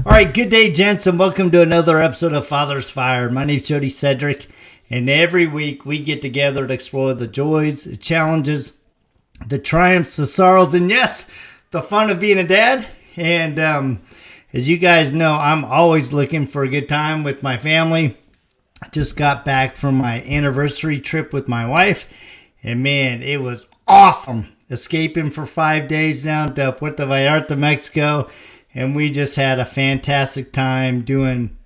All right, good day, gents, and welcome to another episode of Father's Fire. My name's Jody Sedrick, and every week we get together to explore the joys, the challenges, the triumphs, the sorrows, and yes, the fun of being a dad. And as you guys know, I'm always looking for a good time with my family. I just got back from my anniversary trip with my wife, and man, it was awesome. Escaping for 5 days down to Puerto Vallarta, Mexico. And we just had a fantastic time doing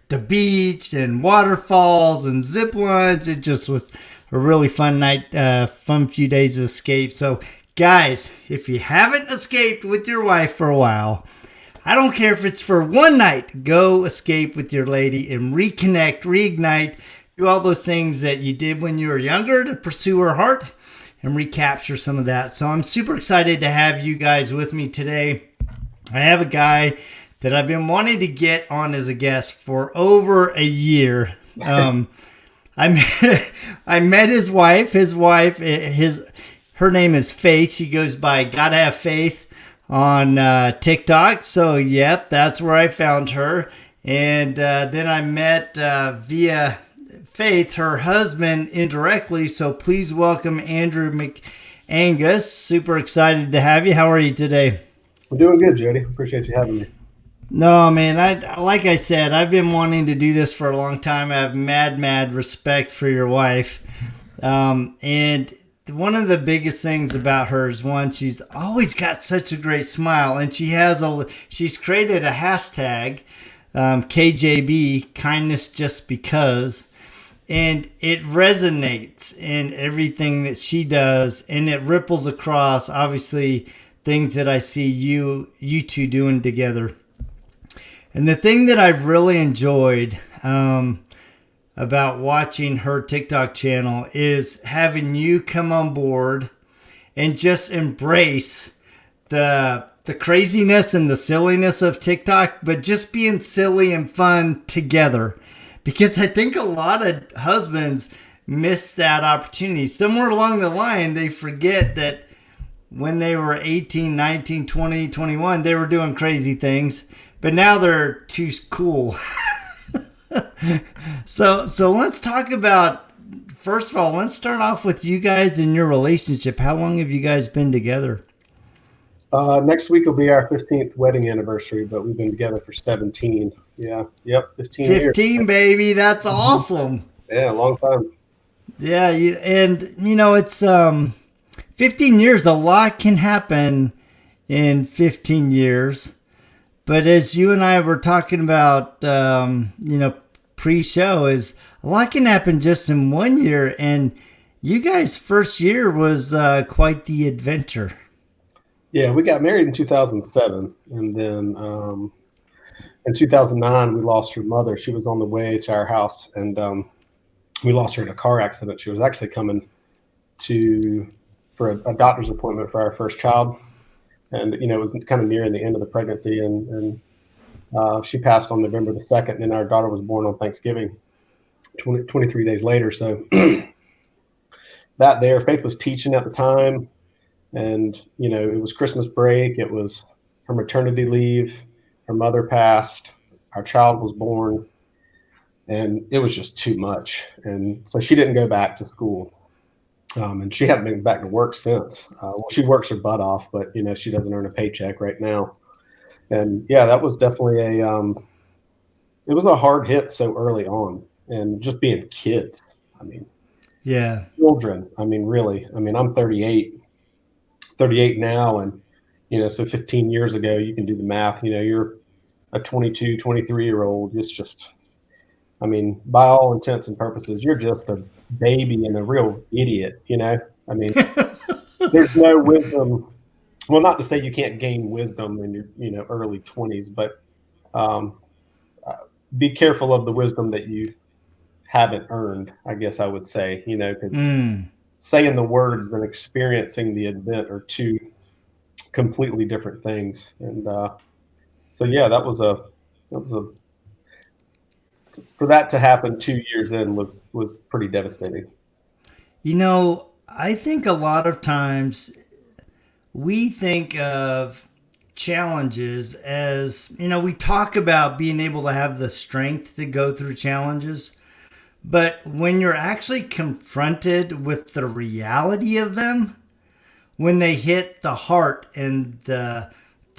the beach and waterfalls and zip lines. It just was a really fun night, fun few days of escape. So, guys, if you haven't escaped with your wife for a while, I don't care if it's for one night, go escape with your lady and reconnect, reignite, do all those things that you did when you were younger to pursue her heart and recapture some of that. So I'm super excited to have you guys with me today. I have a guy that I've been wanting to get on as a guest for over a year. I met his wife. Her name is Faith. She goes by Gotta Have Faith on TikTok. So, yep, that's where I found her. And then I met via Faith, her husband, indirectly. So please welcome Andrew McAngus. Super excited to have you. How are you today? I'm doing good, Jody. Appreciate you having me. No, man, like I said, I've been wanting to do this for a long time. I have mad respect for your wife. And one of the biggest things about her is, one, she's always got such a great smile. And she's created a hashtag, KJB, kindness just because. And it resonates in everything that she does. And it ripples across, obviously, things that I see you two doing together. And the thing that I've really enjoyed about watching her TikTok channel is having you come on board and just embrace the craziness and the silliness of TikTok, but just being silly and fun together. Because I think a lot of husbands miss that opportunity. Somewhere along the line, they forget that when they were 18, 19, 20, 21, they were doing crazy things, but now they're too cool. So let's talk about, first of all, let's start off with you guys and your relationship. How long have you guys been together? Next week will be our 15th wedding anniversary, but we've been together for 17. Yeah. Yep. 15 years. 15, baby. That's awesome. Yeah. A long time. Yeah. It's, 15 years, a lot can happen in 15 years. But as you and I were talking about, pre-show, is a lot can happen just in 1 year. And you guys' first year was quite the adventure. Yeah, we got married in 2007. And then in 2009, we lost her mother. She was on the way to our house, and we lost her in a car accident. She was actually coming for a doctor's appointment for our first child. And, it was kind of nearing the end of the pregnancy. And she passed on November the 2nd. And then our daughter was born on Thanksgiving, 23 days later. So Faith was teaching at the time. And, it was Christmas break. It was her maternity leave. Her mother passed. Our child was born. And it was just too much. And so she didn't go back to school. And she hadn't been back to work since. She works her butt off, but she doesn't earn a paycheck right now. And yeah, that was definitely it was a hard hit so early on, and just being kids. I mean, yeah, children. I mean, really. I mean, I'm 38 now, and so 15 years ago, you can do the math. You're a 22, 23-year-old. It's just, I mean, by all intents and purposes, you're just a baby and a real idiot, I mean, there's no wisdom. Well, not to say you can't gain wisdom in your, early 20s, but be careful of the wisdom that you haven't earned, I guess I would say, because saying the words and experiencing the event are two completely different things. And so, yeah, that was a for that to happen 2 years in was pretty devastating. I think a lot of times we think of challenges, as you know, we talk about being able to have the strength to go through challenges, but when you're actually confronted with the reality of them, when they hit the heart and the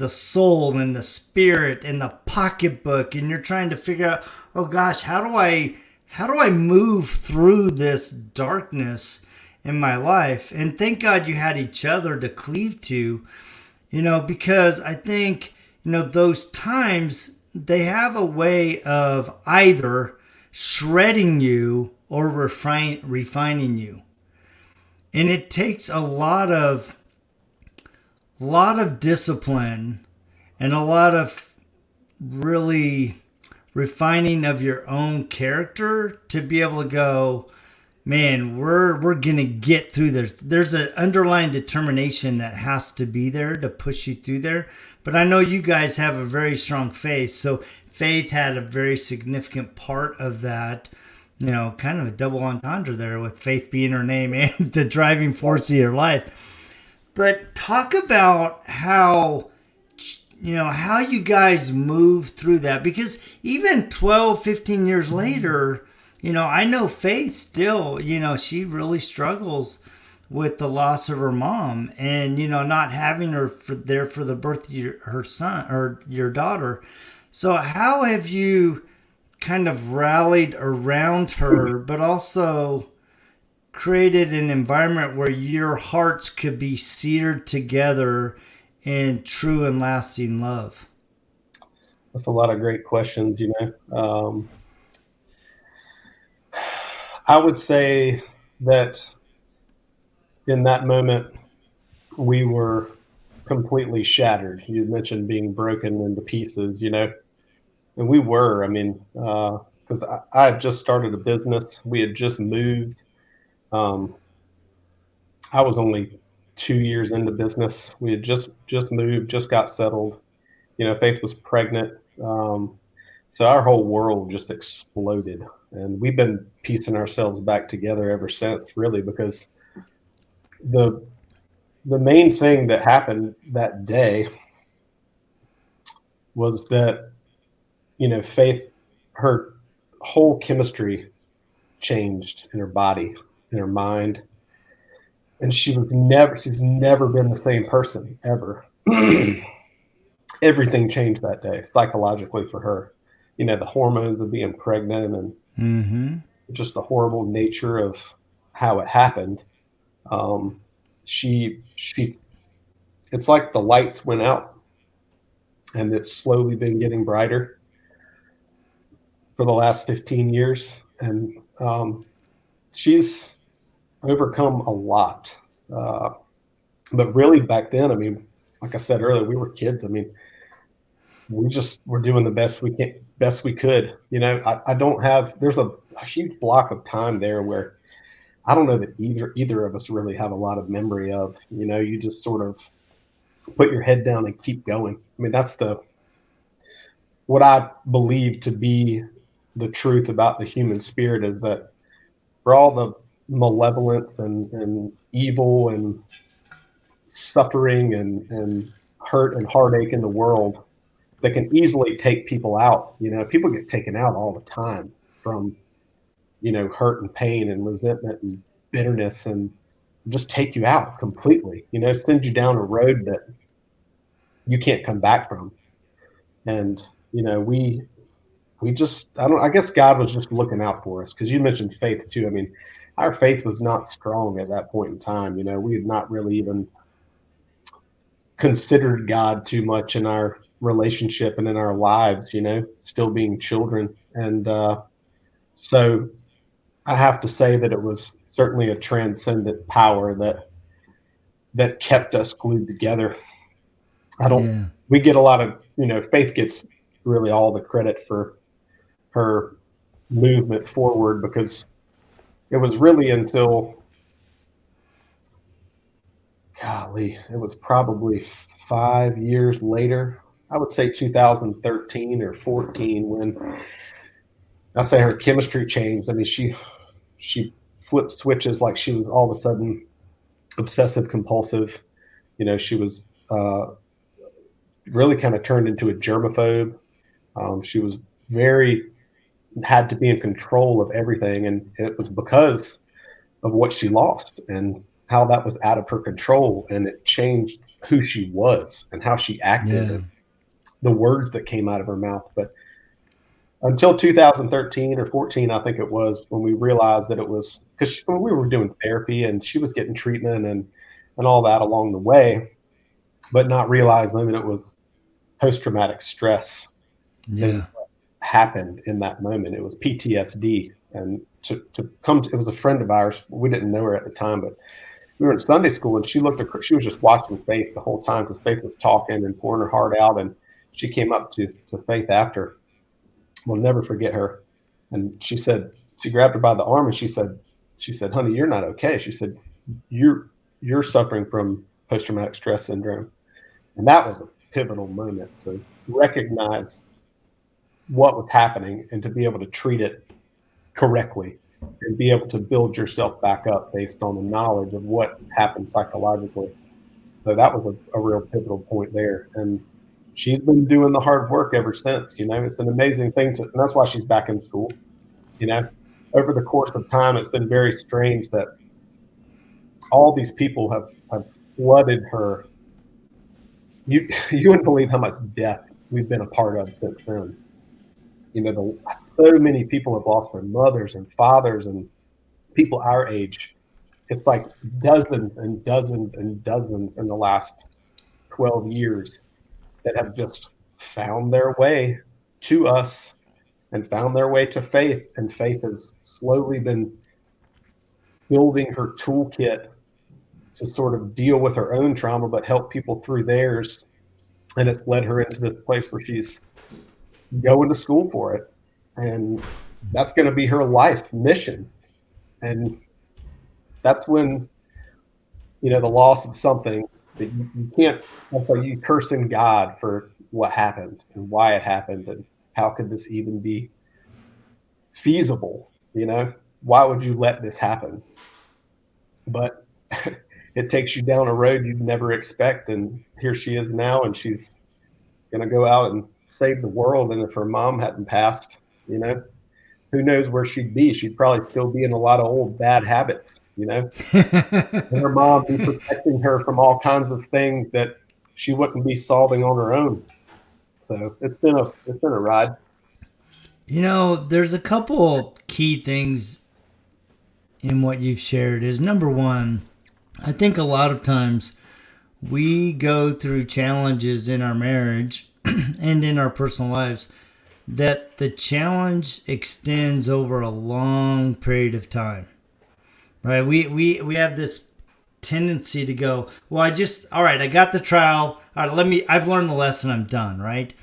soul and the spirit and the pocketbook, and you're trying to figure out, oh gosh, how do I move through this darkness in my life? And thank God you had each other to cleave to, because I think, those times, they have a way of either shredding you or refining you. And it takes a lot of discipline and a lot of really refining of your own character to be able to go, man, we're gonna get through this. There's an underlying determination that has to be there to push you through there. But I know you guys have a very strong faith, so faith had a very significant part of that. Kind of a double entendre there, with faith being her name and the driving force of your life. But talk about how you guys move through that, because even 12, 15 years later, I know Faith still, she really struggles with the loss of her mom, and, not having her there for the birth of her son or your daughter. So how have you kind of rallied around her, but also created an environment where your hearts could be seared together in true and lasting love? That's a lot of great questions, I would say that in that moment, we were completely shattered. You mentioned being broken into pieces, and we were. I mean, because I had just started a business. We had just moved. I was only 2 years into business. We had just moved, just got settled. Faith was pregnant. So our whole world just exploded. And we've been piecing ourselves back together ever since, really, because the main thing that happened that day was that, Faith, her whole chemistry changed in her body, in her mind. And she's never been the same person ever. Everything changed that day psychologically for her. The hormones of being pregnant and just the horrible nature of how it happened. She it's like the lights went out, and it's slowly been getting brighter for the last 15 years. And she's overcome a lot. But really back then, I mean, like I said earlier, we were kids. I mean, we just were doing the best we could. I don't have, there's a huge block of time there where I don't know that either of us really have a lot of memory of. You just sort of put your head down and keep going. I mean, that's what I believe to be the truth about the human spirit, is that for all the malevolence and evil and suffering and hurt and heartache in the world that can easily take people out. People get taken out all the time from, hurt and pain and resentment and bitterness, and just take you out completely, send you down a road that you can't come back from. And, we just, I guess God was just looking out for us, because you mentioned faith too. I mean, our faith was not strong at that point in time. We had not really even considered God too much in our relationship and in our lives, still being children. And so I have to say that it was certainly a transcendent power that kept us glued together. We get a lot of, Faith gets really all the credit for her movement forward, because it was really until, golly, it was probably 5 years later, I would say 2013 or 14, when I say her chemistry changed. I mean, she flipped switches, like she was all of a sudden obsessive compulsive. She was really kind of turned into a germaphobe. She was had to be in control of everything. And it was because of what she lost and how that was out of her control. And it changed who she was and how she acted Yeah. and the words that came out of her mouth. But until 2013 or 14, I think it was, when we realized that it was because we were doing therapy and she was getting treatment and all that along the way, but not realizing that it was post-traumatic stress is Yeah. what happened in that moment. It was PTSD. And it was a friend of ours. We didn't know her at the time, but we were in Sunday school and she was just watching Faith the whole time because Faith was talking and pouring her heart out. And she came up to Faith after. We'll never forget her. And she grabbed her by the arm and she said, honey, you're not okay. She said, you're suffering from post-traumatic stress syndrome. And that was a pivotal moment to recognize what was happening and to be able to treat it correctly and be able to build yourself back up based on the knowledge of what happened psychologically. So that was a real pivotal point there. And she's been doing the hard work ever since. It's an amazing thing and that's why she's back in school. Over the course of time, it's been very strange that all these people have flooded her. You wouldn't believe how much death we've been a part of since then. So many people have lost their mothers and fathers and people our age. It's like dozens and dozens and dozens in the last 12 years that have just found their way to us and found their way to Faith. And Faith has slowly been building her toolkit to sort of deal with her own trauma, but help people through theirs. And it's led her into this place where she's going to school for it. And that's going to be her life mission. And that's when, the loss of something that you can't, that's why you cursing God for what happened and why it happened and how could this even be feasible? Why would you let this happen? But it takes you down a road you'd never expect. And here she is now, and she's going to go out and save the world. And if her mom hadn't passed, who knows where she'd be? She'd probably still be in a lot of old bad habits, and her mom be protecting her from all kinds of things that she wouldn't be solving on her own. So it's been a ride. There's a couple key things in what you've shared. Is number one, I think a lot of times we go through challenges in our marriage and in our personal lives that the challenge extends over a long period of time, right? We have this tendency to go, well, all right, I got the trial. All right, I've learned the lesson. I'm done, right?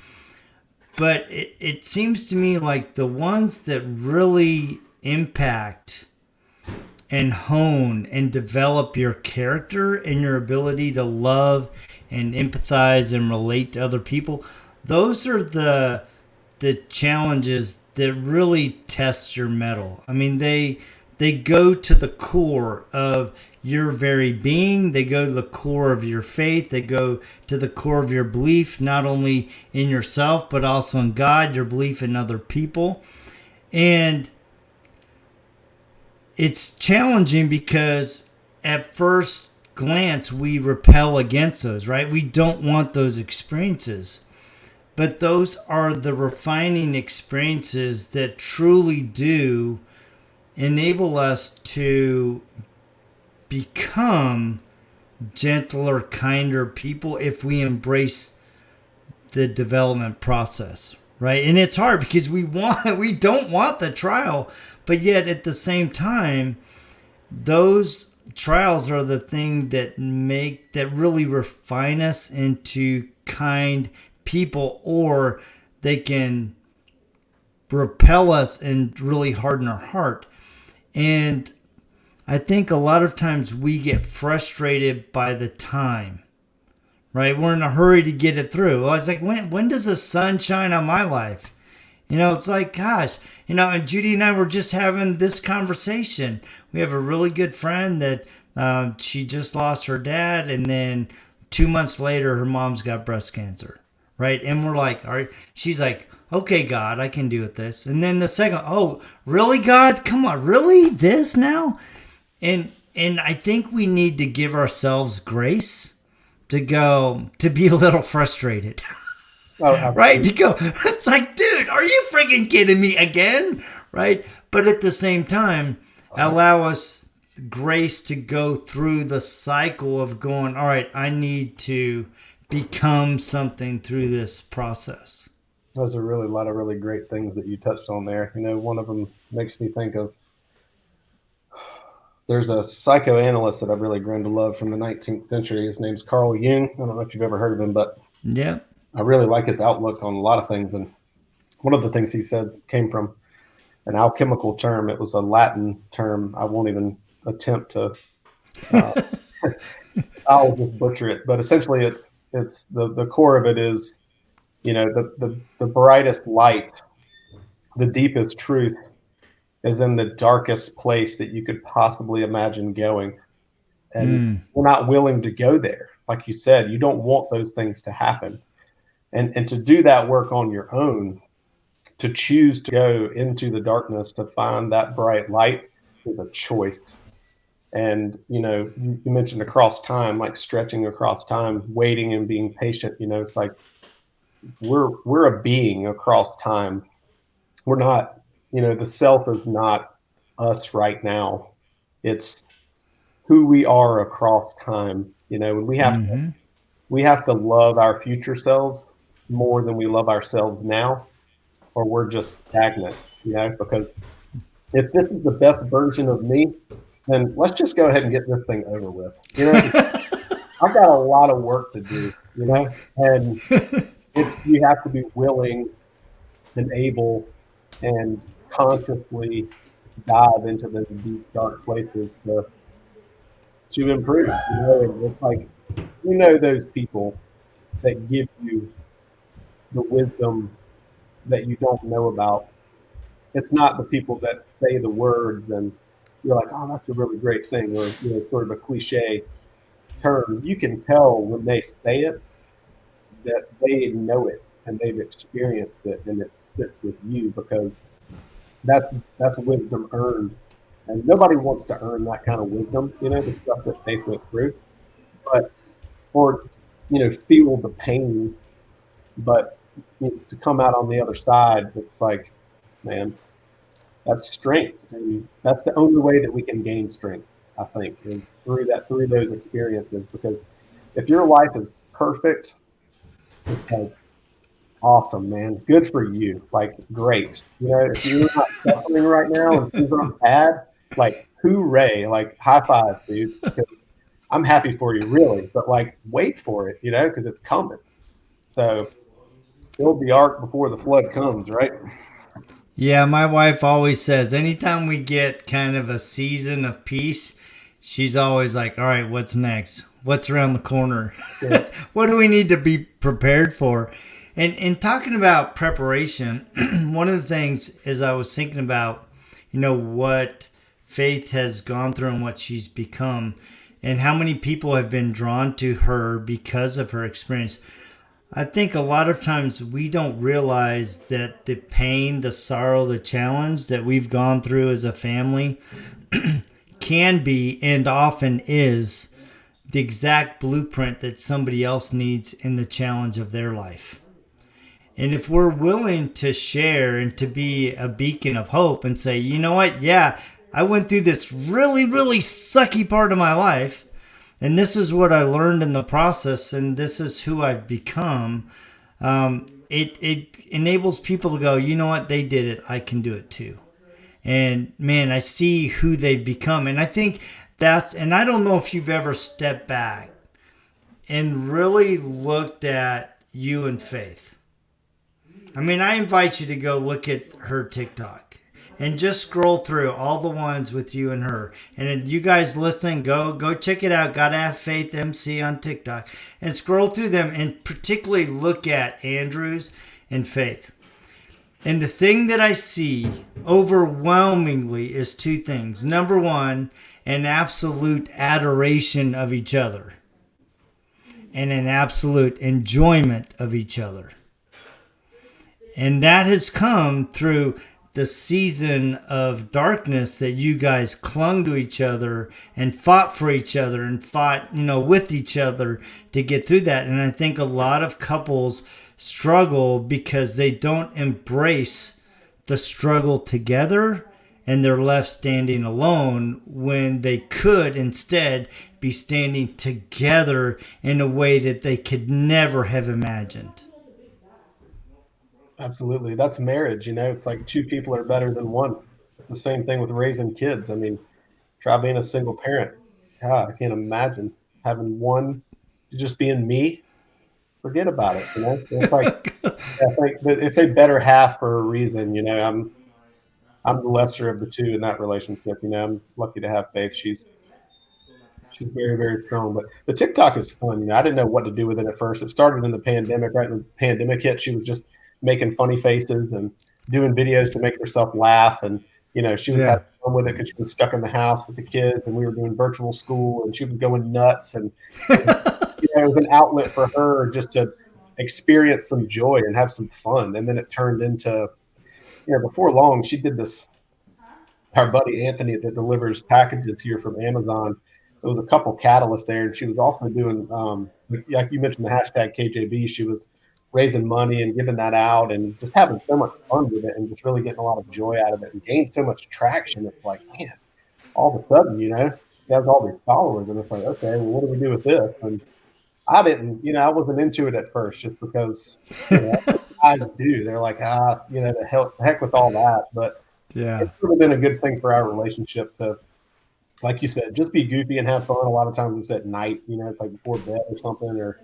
But it seems to me like the ones that really impact and hone and develop your character and your ability to love and empathize and relate to other people, those are the challenges that really test your mettle. I mean, they go to the core of your very being. They go to the core of your faith. They go to the core of your belief, not only in yourself, but also in God, your belief in other people. And it's challenging because at first glance, we repel against those, right? We don't want those experiences. But those are the refining experiences that truly do enable us to become gentler, kinder people if we embrace the development process, right? And it's hard because we don't want the trial, but yet at the same time, those trials are the thing that really refine us into kind people, or they can repel us and really harden our heart. And I think a lot of times we get frustrated by the time, right? We're in a hurry to get it through. Well, it's like, when does the sun shine on my life? It's like, gosh, and Judy and I were just having this conversation. We have a really good friend that she just lost her dad, and then 2 months later, her mom's got breast cancer. right? And we're like, all right, she's like, okay, God, I can do with this. And then the second, oh, really, God? Come on, really? This now? And I think we need to give ourselves grace to be a little frustrated. Oh, right? To go, it's like, dude, are you freaking kidding me again? Right? But at the same time, allow us grace to go through the cycle of going, all right, I need to become something through this process. those are really a lot of really great things that you touched on there. One of them makes me think of, there's a psychoanalyst that I've really grown to love from the 19th century. His name's Carl Jung. I don't know if you've ever heard of him, but Yeah. I really like his outlook on a lot of things. And one of the things he said came from an alchemical term. It was a Latin term. I won't even attempt to, I'll just butcher it. But essentially it's the core of it is, the brightest light, the deepest truth is in the darkest place that you could possibly imagine going. And we're not willing to go there. Like you said, you don't want those things to happen. And to do that work on your own, to choose to go into the darkness to find that bright light is a choice. And, you mentioned across time, like stretching across time, waiting and being patient. It's like we're a being across time. We're not, the self is not us right now. It's who we are across time, and we have to love our future selves more than we love ourselves now, or we're just stagnant, because if this is the best version of me, then let's just go ahead and get this thing over with. I've got a lot of work to do, and you have to be willing and able and consciously dive into those deep, dark places to improve. And it's like, those people that give you the wisdom that you don't know about. It's not the people that say the words and you're like, oh, that's a really great thing, or sort of a cliche term. You can tell when they say it that they know it and they've experienced it, and it sits with you, because that's wisdom earned. And nobody wants to earn that kind of wisdom, the stuff that they went through, or feel the pain, but to come out on the other side, it's like, man, that's strength. And that's the only way that we can gain strength, I think, is through those experiences. Because if your life is perfect, it's like, awesome, man, good for you, like, great. If you're not suffering right now and things aren't bad, like, hooray, like, high five, dude, because I'm happy for you, really. But like, wait for it, because it's coming. So build the ark before the flood comes, right? Yeah, my wife always says anytime we get kind of a season of peace, she's always like, all right, what's next? What's around the corner? Yeah. What do we need to be prepared for? And talking about preparation, one of the things is I was thinking about, what Faith has gone through and what she's become, and how many people have been drawn to her because of her experience. I think a lot of times we don't realize that the pain, the sorrow, the challenge that we've gone through as a family can be, and often is, the exact blueprint that somebody else needs in the challenge of their life. And if we're willing to share and to be a beacon of hope and say, you know what, yeah, I went through this really, really sucky part of my life, and this is what I learned in the process, and this is who I've become, it enables people to go, you know what, they did it, I can do it too. And man, I see who they've become. And I think and I don't know if you've ever stepped back and really looked at you and Faith. I mean, I invite you to go look at her TikTok and just scroll through all the ones with you and her. And then you guys listening, go check it out. Gotta Have Faith MC on TikTok, and scroll through them, and particularly look at Andrew's and Faith. And the thing that I see overwhelmingly is two things. Number one, an absolute adoration of each other. and an absolute enjoyment of each other. And that has come through the season of darkness that you guys clung to each other and fought for each other and fought, with each other to get through that. And I think a lot of couples struggle because they don't embrace the struggle together, and they're left standing alone when they could instead be standing together in a way that they could never have imagined. Absolutely. That's marriage. It's like two people are better than one. It's the same thing with raising kids. I mean, try being a single parent. God, I can't imagine having one just being me. Forget about it. It's like, I think they say better half for a reason. I'm the lesser of the two in that relationship. I'm lucky to have Faith. She's very, very strong. But the TikTok is fun. I didn't know what to do with it at first. It started in the pandemic. Right when the pandemic hit, she was just making funny faces and doing videos to make herself laugh. And she was having fun with it because she was stuck in the house with the kids, and we were doing virtual school, and she was going nuts. And it was an outlet for her just to experience some joy and have some fun. And then it turned into, before long, she did this. Our buddy Anthony that delivers packages here from Amazon. There was a couple catalysts there, and she was also doing, like you mentioned, the hashtag KJB. She was raising money and giving that out, and just having so much fun with it, and just really getting a lot of joy out of it, and gained so much traction. It's like, man, all of a sudden, she has all these followers, and it's like, okay, well, what do we do with this? And I didn't, I wasn't into it at first, just because guys do. They're like, the heck with all that, but. Yeah. It's really been a good thing for our relationship to, like you said, just be goofy and have fun. A lot of times it's at night, it's like before bed or something, or,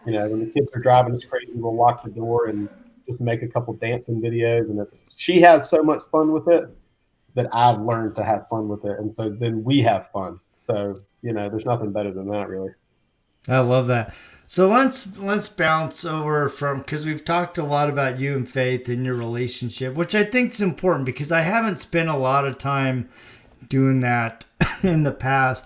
when the kids are driving us crazy, we'll lock the door and just make a couple dancing videos. And she has so much fun with it that I've learned to have fun with it. And so then we have fun. So, there's nothing better than that, really. I love that. So let's bounce over from, because we've talked a lot about you and Faith and your relationship, which I think is important because I haven't spent a lot of time doing that in the past.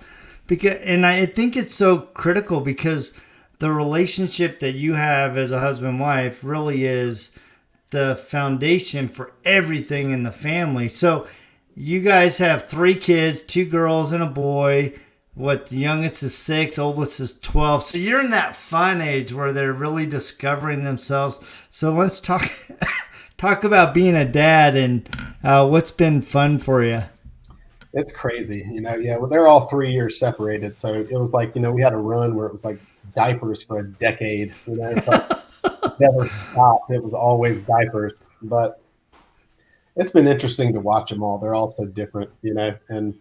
And I think it's so critical because the relationship that you have as a husband and wife really is the foundation for everything in the family. So you guys have 3 kids, 2 girls and a boy. What, the youngest is 6, oldest is 12. So you're in that fun age where they're really discovering themselves. So let's talk about being a dad and what's been fun for you. It's crazy, Yeah, well, they're all 3 years separated, so it was like we had a run where it was like diapers for a decade. It's like never stopped. It was always diapers, but it's been interesting to watch them all. They're all so different, and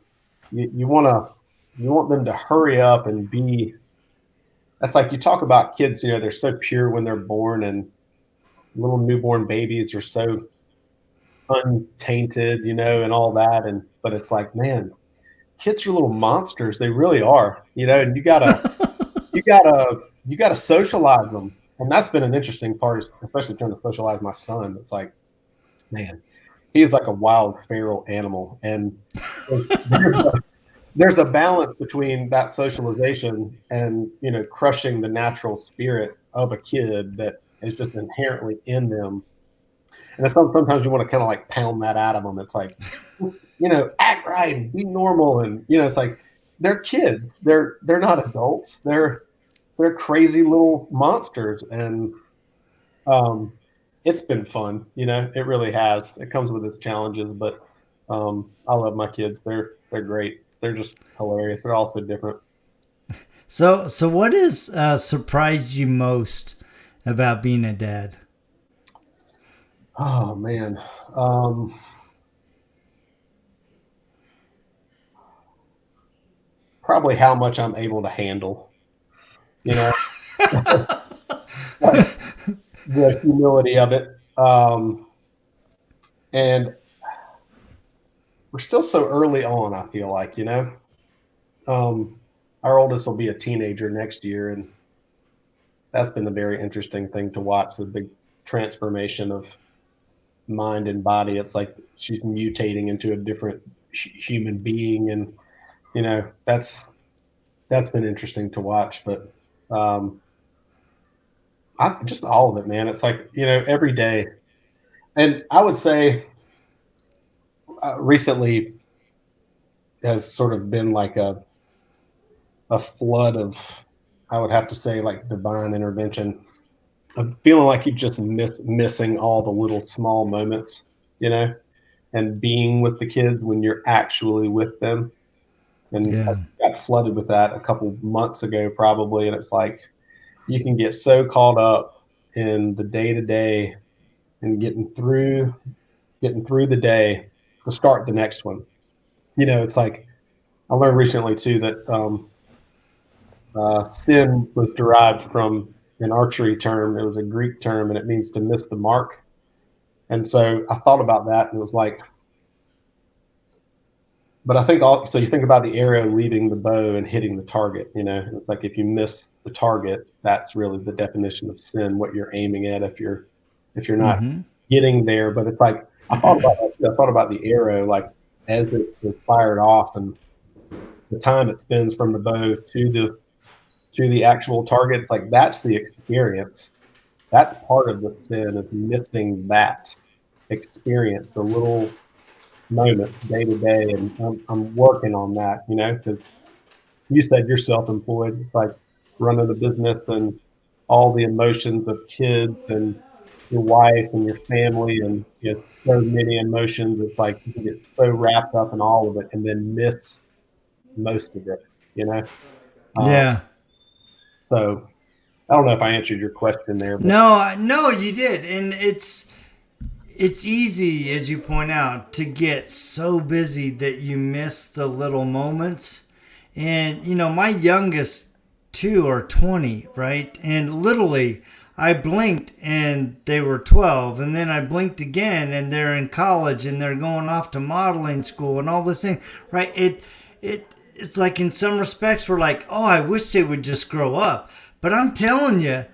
you want them to hurry up and be. That's like you talk about kids, they're so pure when they're born, and little newborn babies are so untainted, and all that. But it's like, man, kids are little monsters. They really are, and you gotta socialize them. And that's been an interesting part, especially trying to socialize my son. It's like, man, he is like a wild feral animal. And there's a balance between that socialization and, crushing the natural spirit of a kid that is just inherently in them. And sometimes you want to kind of like pound that out of them. It's like, act right and be normal. And, it's like, they're kids. They're not adults. They're crazy little monsters. And it's been fun. It really has. It comes with its challenges, but I love my kids. They're great. They're just hilarious. They're all so different. So what has surprised you most about being a dad? Oh, man. Probably how much I'm able to handle, like the humility of it. And we're still so early on, I feel like, our oldest will be a teenager next year, and that's been a very interesting thing to watch, the big transformation of mind and body. It's like she's mutating into a different human being, and that's been interesting to watch. But just all of it, man. It's like, every day. And I would say recently has sort of been like a flood of, I would have to say, like divine intervention. I'm feeling like you just missing all the little small moments, and being with the kids when you're actually with them. And I Yeah. got flooded with that a couple months ago, probably. And it's like you can get so caught up in the day to day and getting through the day to start the next one. It's like I learned recently too that sin was derived from an archery term. It was a Greek term, and it means to miss the mark. And so I thought about that, and it was like, but I think so you think about the arrow leaving the bow and hitting the target. And it's like if you miss the target, that's really the definition of sin. What you're aiming at, if you're not Mm-hmm. getting there. But it's like I thought about that too. I thought about the arrow, like as it was fired off, and the time it spends from the bow to the actual target. It's like that's the experience. That's part of the sin, is missing that experience, the little moments day to day. And I'm working on that, because you said you're self-employed. It's like running a business and all the emotions of kids and your wife and your family, and so many emotions. It's like you can get so wrapped up in all of it and then miss most of it, um, Yeah. so I don't know if I answered your question there, but No, you did. And it's easy, as you point out, to get so busy that you miss the little moments. And my youngest two are 20, right? And literally I blinked and they were 12, and then I blinked again and they're in college and they're going off to modeling school and all this thing, right? It's like in some respects we're like, oh, I wish they would just grow up. But I'm telling you,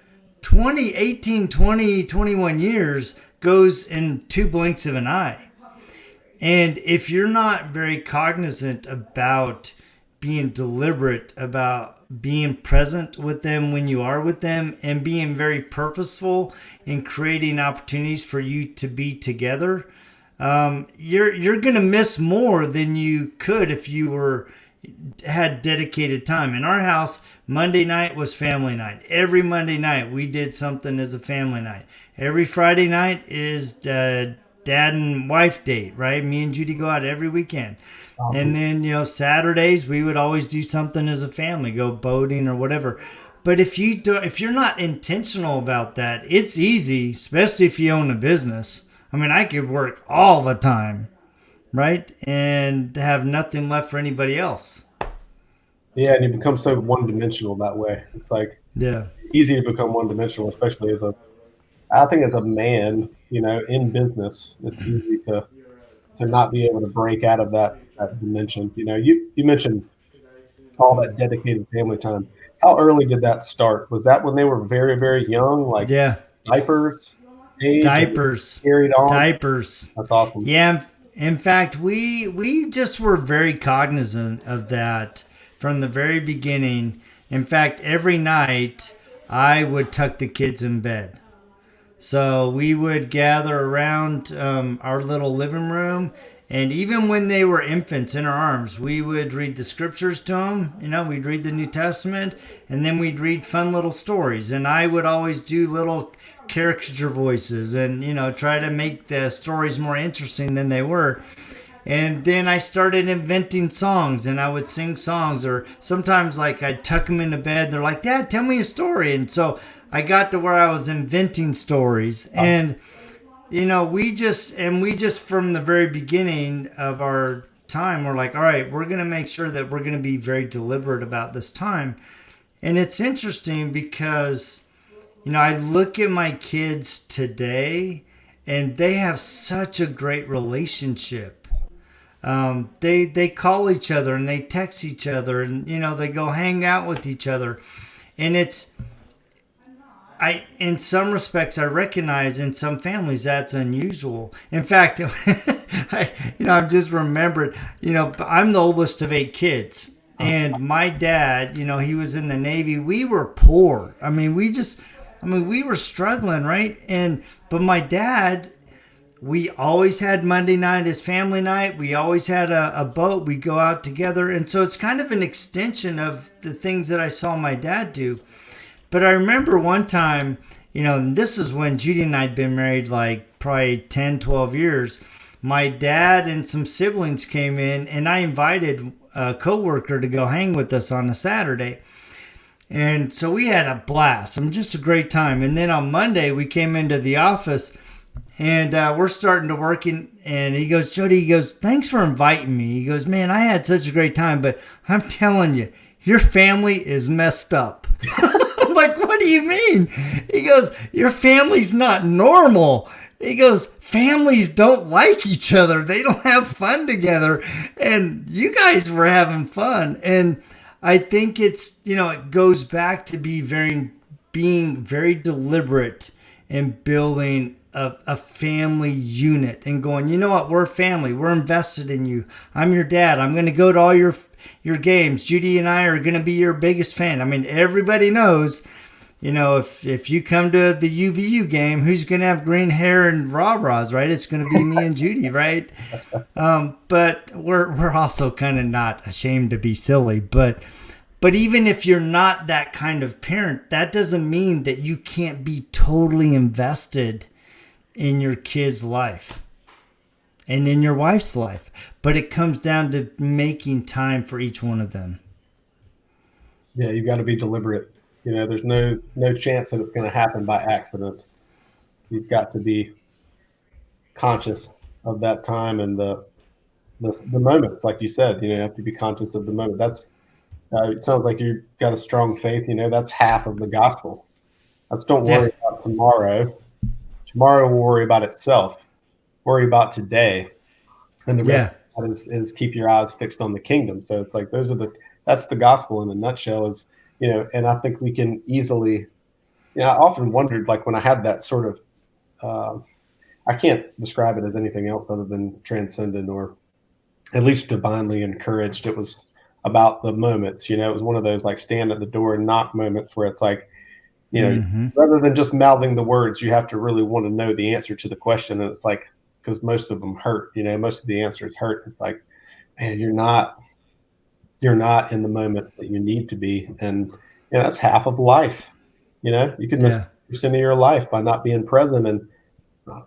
21 years goes in two blinks of an eye. And if you're not very cognizant about being deliberate about being present with them when you are with them, and being very purposeful in creating opportunities for you to be together, you're gonna miss more than you could if you had dedicated time. In our house, Monday night was family night. Every Monday night we did something as a family night. Every Friday night is dad and wife date, right? Me and Judy go out every weekend. And then, Saturdays we would always do something as a family, go boating or whatever. But if you're not intentional about that, it's easy, especially if you own a business. I mean, I could work all the time, right? And have nothing left for anybody else. yeah, and you become so one-dimensional that way. It's like Yeah. easy to become one-dimensional, especially I think as a man, in business, it's easy to not be able to break out of that dimension. You mentioned all that dedicated family time. How early did that start? Was that when they were very, very young, like Yeah. diapers age, and Diapers. carried on? Diapers. That's awesome. Yeah. In fact, we just were very cognizant of that from the very beginning. In fact, every night I would tuck the kids in bed. So we would gather around our little living room, and even when they were infants in our arms, we would read the scriptures to them. We'd read the New Testament, and then we'd read fun little stories. And I would always do little caricature voices and, try to make the stories more interesting than they were. And then I started inventing songs, and I would sing songs, or sometimes like I'd tuck them into bed. They're like, Dad, tell me a story. And so I got to where I was inventing stories. And we just from the very beginning of our time, we're like, all right, we're going to make sure that we're going to be very deliberate about this time. And it's interesting because I look at my kids today and they have such a great relationship. They call each other and they text each other, and they go hang out with each other. And in some respects, I recognize in some families that's unusual. In fact, I've just remembered, I'm the oldest of 8 kids, and my dad, he was in the Navy. We were poor. I mean, I mean, we were struggling, right? But my dad, we always had Monday night as family night. We always had a boat. We go out together. And so it's kind of an extension of the things that I saw my dad do. But I remember one time, and this is when Judy and I had been married like probably 10, 12 years. My dad and some siblings came in, and I invited a coworker to go hang with us on a Saturday. And so we had a blast. I mean, just a great time. And then on Monday, we came into the office, and we're starting to work. And he goes, Jody, he goes, thanks for inviting me. He goes, man, I had such a great time, but I'm telling you, your family is messed up. I'm like, what do you mean? He goes, your family's not normal. He goes, families don't like each other. They don't have fun together. And you guys were having fun. And I think it's, it goes back to being very deliberate in building a family unit and going, you know what, we're a family. We're invested in you. I'm your dad. I'm going to go to all your games. Judy and I are going to be your biggest fan. I mean, everybody knows, if you come to the UVU game, who's going to have green hair and rah-rahs, right? It's going to be me and Judy, right? But we're also kind of not ashamed to be silly. But even if you're not that kind of parent, that doesn't mean that you can't be totally invested in your kid's life and in your wife's life. But it comes down to making time for each one of them. Yeah, you've got to be deliberate. There's no chance that it's going to happen by accident. You've got to be conscious of that time and the moments, like you said. You have to be conscious of the moment. That's it sounds like you've got a strong faith. That's half of the gospel. That's don't worry about tomorrow. Tomorrow will worry about itself. Worry about today, and the rest of that is keep your eyes fixed on the kingdom. So it's like that's the gospel in a nutshell. Is and I think we can easily, I often wondered, like when I had that sort of, I can't describe it as anything else other than transcendent or at least divinely encouraged. It was about the moments, it was one of those like stand at the door and knock moments where it's like, rather than just mouthing the words, you have to really want to know the answer to the question. And it's like, because most of them hurt, most of the answers hurt. It's like, man, you're not in the moment that you need to be. And that's half of life. You can miss percent of your life by not being present. And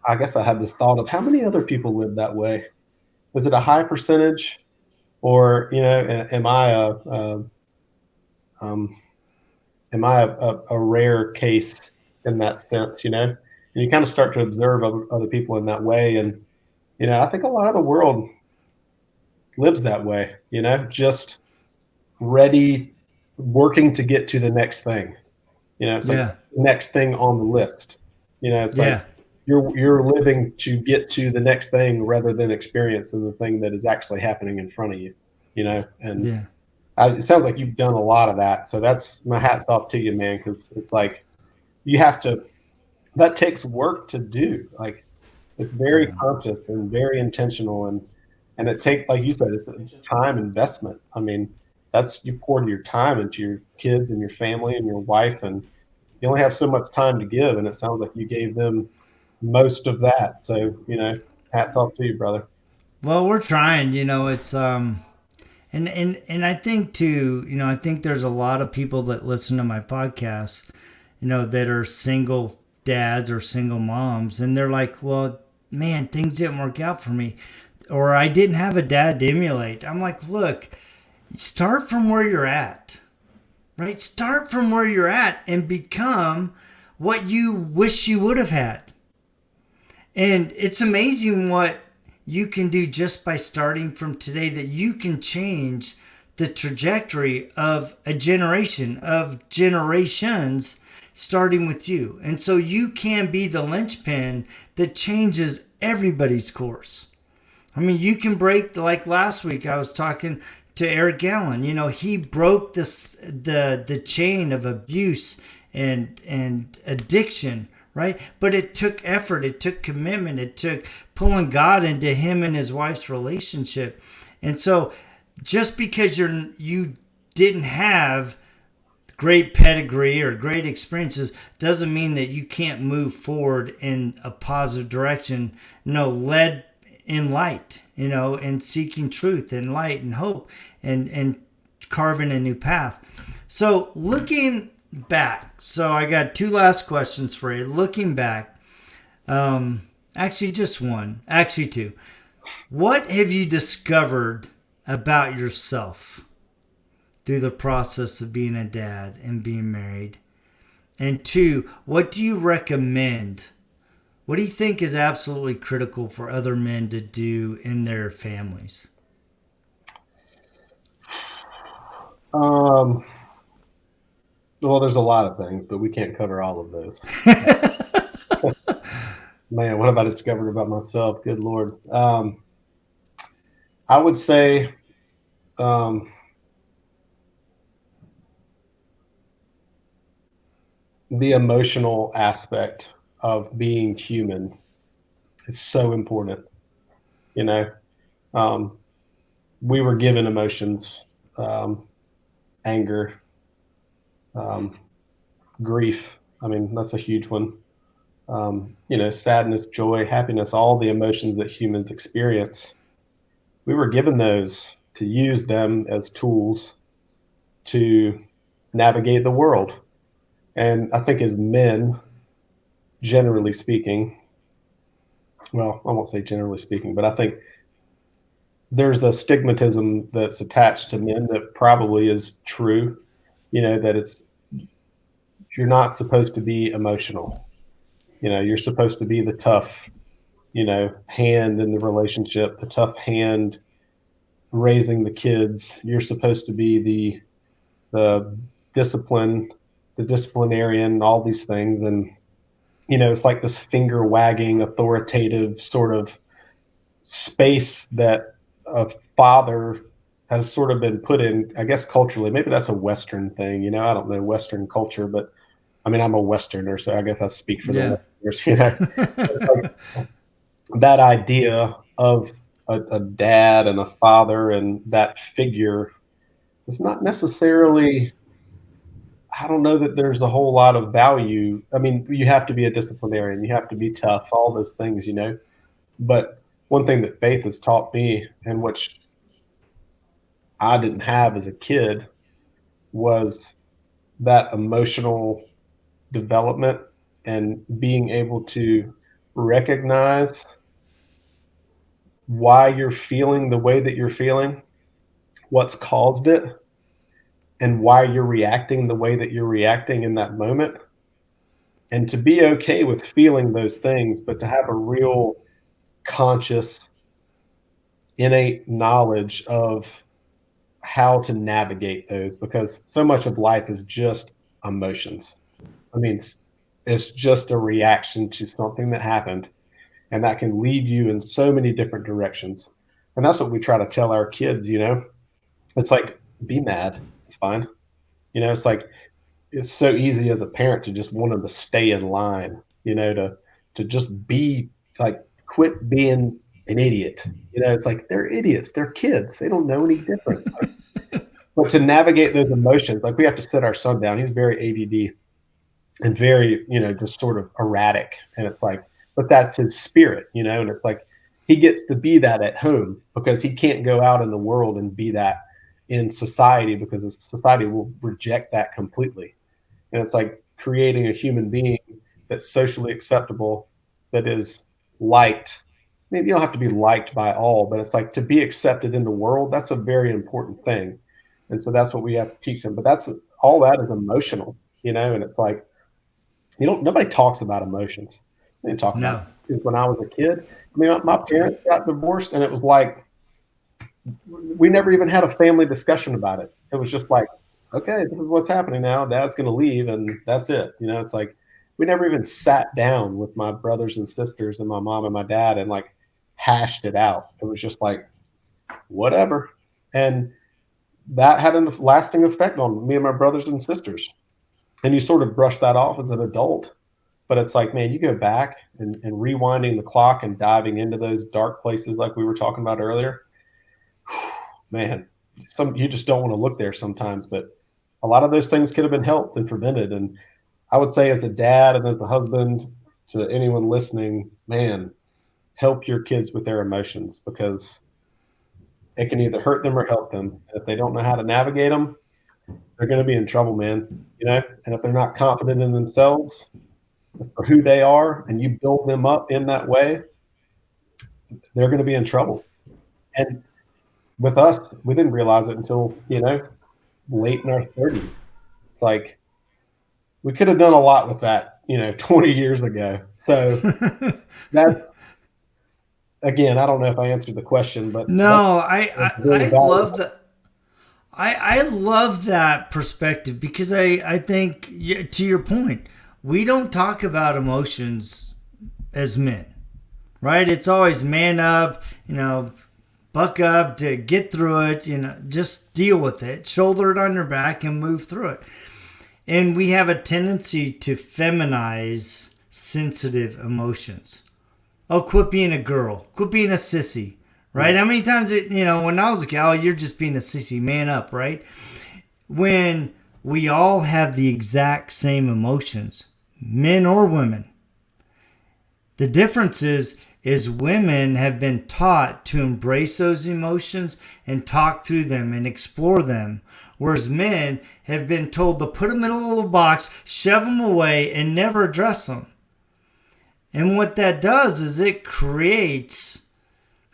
I guess I had this thought of how many other people live that way. Is it a high percentage, or am I a rare case in that sense? And you kind of start to observe other people in that way. And I think a lot of the world lives that way. Just ready, working to get to the next thing. It's like the next thing on the list. It's like you're living to get to the next thing rather than experiencing the thing that is actually happening in front of you. And it sounds like you've done a lot of that. So that's my hat's off to you, man, because it's like you have to. That takes work to do. Like it's very conscious and very intentional, and it takes, like you said, it's a time investment. I mean, that's you pour your time into your kids and your family and your wife, and you only have so much time to give. And it sounds like you gave them most of that. So hats off to you, brother. Well, we're trying. It's and I think too. I think there's a lot of people that listen to my podcast, that are single dads or single moms, and they're like, well, man, things didn't work out for me, or I didn't have a dad to emulate. I'm like, look, start from where you're at, right? Start from where you're at and become what you wish you would have had. And it's amazing what you can do just by starting from today, that you can change the trajectory of a generation, of generations, starting with you. And so you can be the linchpin that changes everybody's course. I mean, you can break, like last week I was talking to Eric Gallen, he broke the chain of abuse and addiction, right? But it took effort, it took commitment, it took pulling God into him and his wife's relationship. And so just because you didn't have great pedigree or great experiences doesn't mean that you can't move forward in a positive direction, led in light, and seeking truth and light and hope and carving a new path. So looking back, so I got two last questions for you. Looking back, actually just one, actually two. What have you discovered about yourself through the process of being a dad and being married? And two, what do you recommend? What do you think is absolutely critical for other men to do in their families? Well, there's a lot of things, but we can't cover all of those. Man, what have I discovered about myself? Good Lord. I would say the emotional aspect of being human is so important. We were given emotions, anger, grief. I mean, that's a huge one. Sadness, joy, happiness, all the emotions that humans experience. We were given those to use them as tools to navigate the world. And I think as men, generally speaking, well, I won't say generally speaking, but I think there's a stigmatism that's attached to men that probably is true, that you're not supposed to be emotional. You're supposed to be the tough, hand in the relationship, the tough hand raising the kids. You're supposed to be the disciplinarian, all these things. And, it's like this finger wagging, authoritative sort of space that a father has sort of been put in, I guess, culturally. Maybe that's a Western thing, I don't know, Western culture, but I mean, I'm a Westerner, so I guess I speak for the Westerners, like that idea of a dad and a father and that figure is not necessarily, I don't know that there's a whole lot of value. I mean, you have to be a disciplinarian, you have to be tough, all those things, But one thing that faith has taught me, and which I didn't have as a kid, was that emotional development and being able to recognize why you're feeling the way that you're feeling, what's caused it, and why you're reacting the way that you're reacting in that moment. And to be okay with feeling those things, but to have a real conscious, innate knowledge of how to navigate those, because so much of life is just emotions. I mean, it's just a reaction to something that happened, and that can lead you in so many different directions. And that's what we try to tell our kids, It's like, be mad. It's fine. It's like, it's so easy as a parent to just want them to stay in line, to just be like, quit being an idiot. It's like, they're idiots. They're kids. They don't know any different. But to navigate those emotions, like we have to sit our son down. He's very ADD and very, just sort of erratic. And it's like, but that's his spirit, and it's like, he gets to be that at home because he can't go out in the world and be that in society, because society will reject that completely. And it's like creating a human being that's socially acceptable, that is liked. Maybe you don't have to be liked by all, but it's like to be accepted in the world. That's a very important thing. And so that's what we have to teach them. But that's all that is emotional, and it's like, nobody talks about emotions. They didn't talk about it. When I was a kid, I mean, my parents got divorced, and it was like, we never even had a family discussion about it. It was just like, okay, this is what's happening now. Dad's going to leave, and that's it. It's like, we never even sat down with my brothers and sisters and my mom and my dad and like hashed it out. It was just like, whatever. And that had a lasting effect on me and my brothers and sisters. And you sort of brush that off as an adult. But it's like, man, you go back and rewinding the clock and diving into those dark places like we were talking about earlier. Man, you just don't want to look there sometimes. But a lot of those things could have been helped and prevented. And I would say, as a dad and as a husband, to anyone listening, man, help your kids with their emotions, because it can either hurt them or help them. And if they don't know how to navigate them, they're going to be in trouble, man. And if they're not confident in themselves or who they are, and you build them up in that way, they're going to be in trouble. And with us, we didn't realize it until, late in our 30s. It's like, we could have done a lot with that, 20 years ago. So that's, again, I don't know if I answered the question, but no, I love that. I love that perspective, because I think, to your point, we don't talk about emotions as men, right? It's always man up, buck up to get through it, just deal with it, shoulder it on your back and move through it. And we have a tendency to feminize sensitive emotions. Oh, quit being a girl, quit being a sissy. Right? How many times, when I was a kid, oh, you're just being a sissy, man up, right? When we all have the exact same emotions, men or women. The difference is women have been taught to embrace those emotions and talk through them and explore them, whereas men have been told to put them in a little box, shove them away, and never address them. And what that does is it creates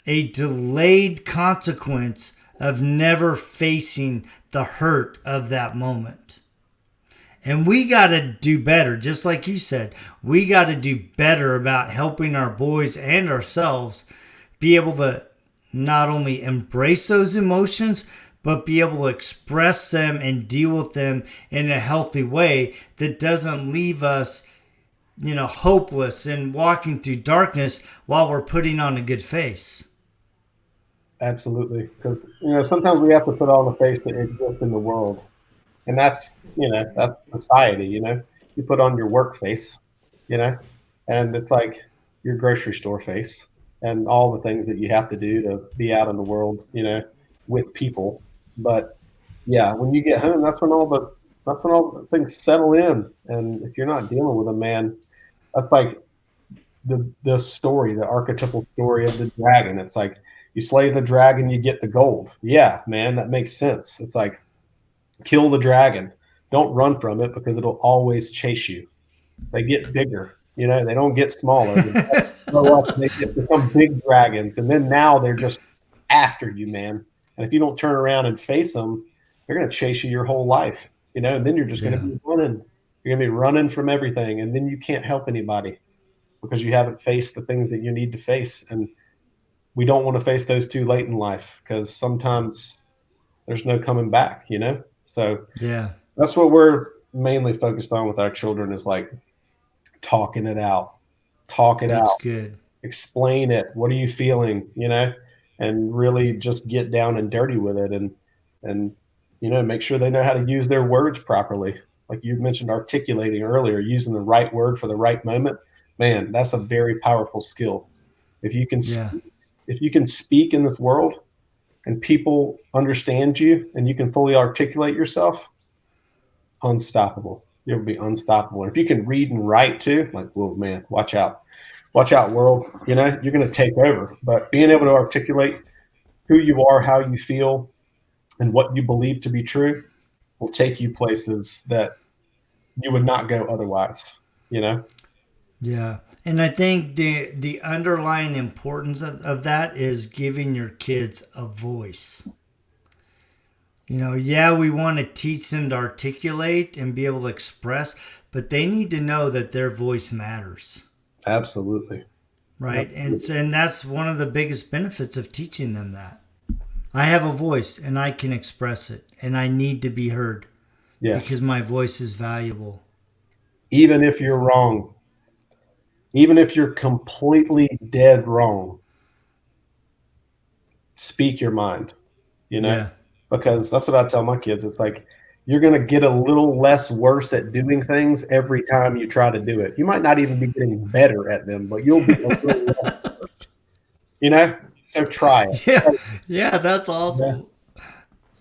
a delayed consequence of never facing the hurt of that moment. And we got to do better, just like you said. We got to do better about helping our boys and ourselves be able to not only embrace those emotions, but be able to express them and deal with them in a healthy way that doesn't leave us, hopeless and walking through darkness while we're putting on a good face. Absolutely. Because, sometimes we have to put on the face that exists in the world. And that's society, You put on your work face, and it's like your grocery store face and all the things that you have to do to be out in the world, with people. But yeah, when you get home, that's when all the things settle in. And if you're not dealing with a man, that's like the story, the archetypal story of the dragon. It's like, you slay the dragon, you get the gold. Yeah, man, that makes sense. It's like, kill the dragon. Don't run from it, because it'll always chase you. They get bigger, they don't get smaller. They grow up, they become big dragons. And then now they're just after you, man. And if you don't turn around and face them, they're going to chase you your whole life, and then you're just going to be running. You're going to be running from everything. And then you can't help anybody because you haven't faced the things that you need to face. And we don't want to face those too late in life, because sometimes there's no coming back, So yeah, that's what we're mainly focused on with our children, is like talking it out, that's good. Explain it. What are you feeling, and really just get down and dirty with it, and make sure they know how to use their words properly. Like you mentioned, articulating earlier, using the right word for the right moment. Man, that's a very powerful skill. If you can If you can speak in this world and people understand you and you can fully articulate yourself, unstoppable. You'll be unstoppable. And if you can read and write too, like, whoa, man, watch out, world. You're going to take over. But being able to articulate who you are, how you feel, and what you believe to be true will take you places that you would not go otherwise, Yeah. And I think the underlying importance of that is giving your kids a voice. We want to teach them to articulate and be able to express, but they need to know that their voice matters. Absolutely. Right. Absolutely. And that's one of the biggest benefits of teaching them that. I have a voice and I can express it, and I need to be heard. Yes. Because my voice is valuable. Even if you're wrong. Even if you're completely dead wrong, speak your mind, because that's what I tell my kids. It's like, you're going to get a little less worse at doing things every time you try to do it. You might not even be getting better at them, but you'll be a little less worse, so try it. Yeah, that's awesome.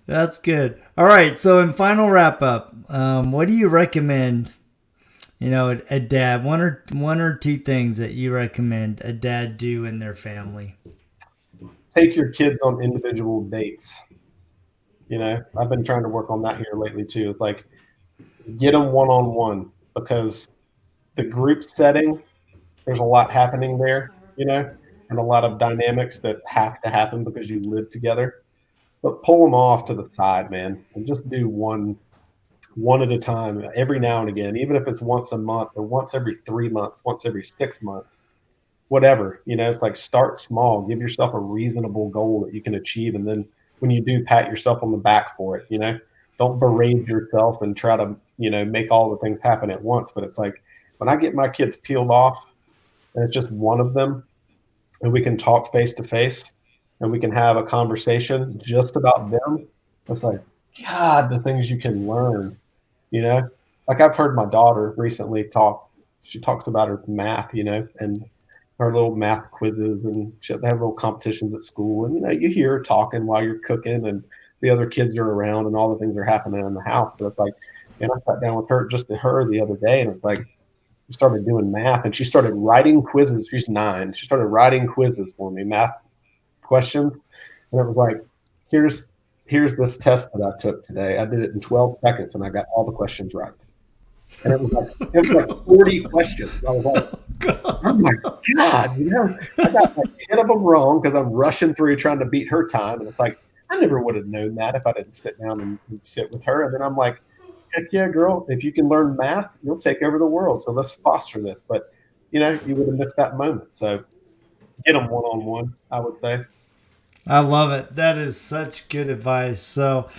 That's good. All right. So in final wrap up, what do you recommend? A dad. One or two things that you recommend a dad do in their family. Take your kids on individual dates. I've been trying to work on that here lately too. It's like get them one on one because the group setting, there's a lot happening there, and a lot of dynamics that have to happen because you live together. But pull them off to the side, man, and just do one at a time every now and again, even if it's once a month or once every 3 months, once every 6 months, whatever. It's like start small, give yourself a reasonable goal that you can achieve. And then when you do, pat yourself on the back for it. Don't berate yourself and try to, make all the things happen at once. But it's like when I get my kids peeled off and it's just one of them and we can talk face to face and we can have a conversation just about them, it's like, God, the things you can learn, you know? Like I've heard my daughter recently talk. She talks about her math, and her little math quizzes, and they have little competitions at school. And you hear her talking while you're cooking, and the other kids are around, and all the things are happening in the house. But it's like, and I sat down with her the other day, and it's like we started doing math, and she started writing quizzes. She's 9. She started writing quizzes for me, math questions, and it was like, here's this test that I took today. I did it in 12 seconds, and I got all the questions right. And it was like 40 questions. I was like, oh my God, I got like 10 of them wrong because I'm rushing through trying to beat her time. And it's like, I never would have known that if I didn't sit down and sit with her. And then I'm like, heck yeah, girl, if you can learn math, you'll take over the world. So let's foster this. But, you would have missed that moment. So get them one-on-one, I would say. I love it. That is such good advice. So,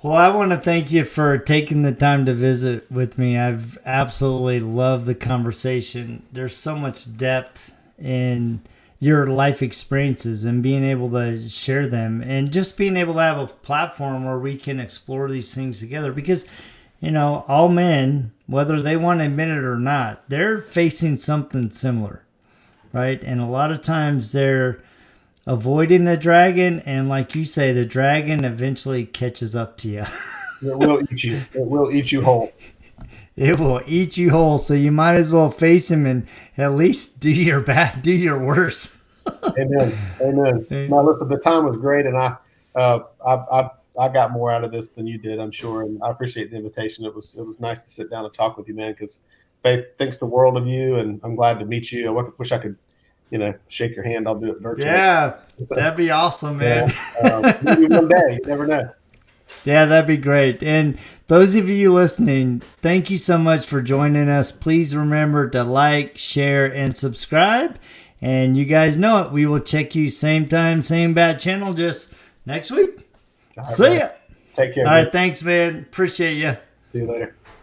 well, I want to thank you for taking the time to visit with me. I've absolutely loved the conversation. There's so much depth in your life experiences and being able to share them and just being able to have a platform where we can explore these things together because, all men, whether they want to admit it or not, they're facing something similar, right? And a lot of times they're avoiding the dragon, and like you say, the dragon eventually catches up to you. It will eat you. It will eat you whole. It will eat you whole, so you might as well face him and at least do your worst. Amen. Now, listen, the time was great, and I got more out of this than you did, I'm sure, and I appreciate the invitation. It was nice to sit down and talk with you, man, because Faith thinks the world of you, and I'm glad to meet you. I wish I could shake your hand. I'll do it virtually. Yeah, that'd be awesome, man. Maybe one day. You never know. Yeah, that'd be great. And those of you listening, thank you so much for joining us. Please remember to like, share, and subscribe. And you guys know it. We will check you same time, same bad channel just next week. Right, See ya. Take care. All right, thanks, man. Appreciate you. See you later.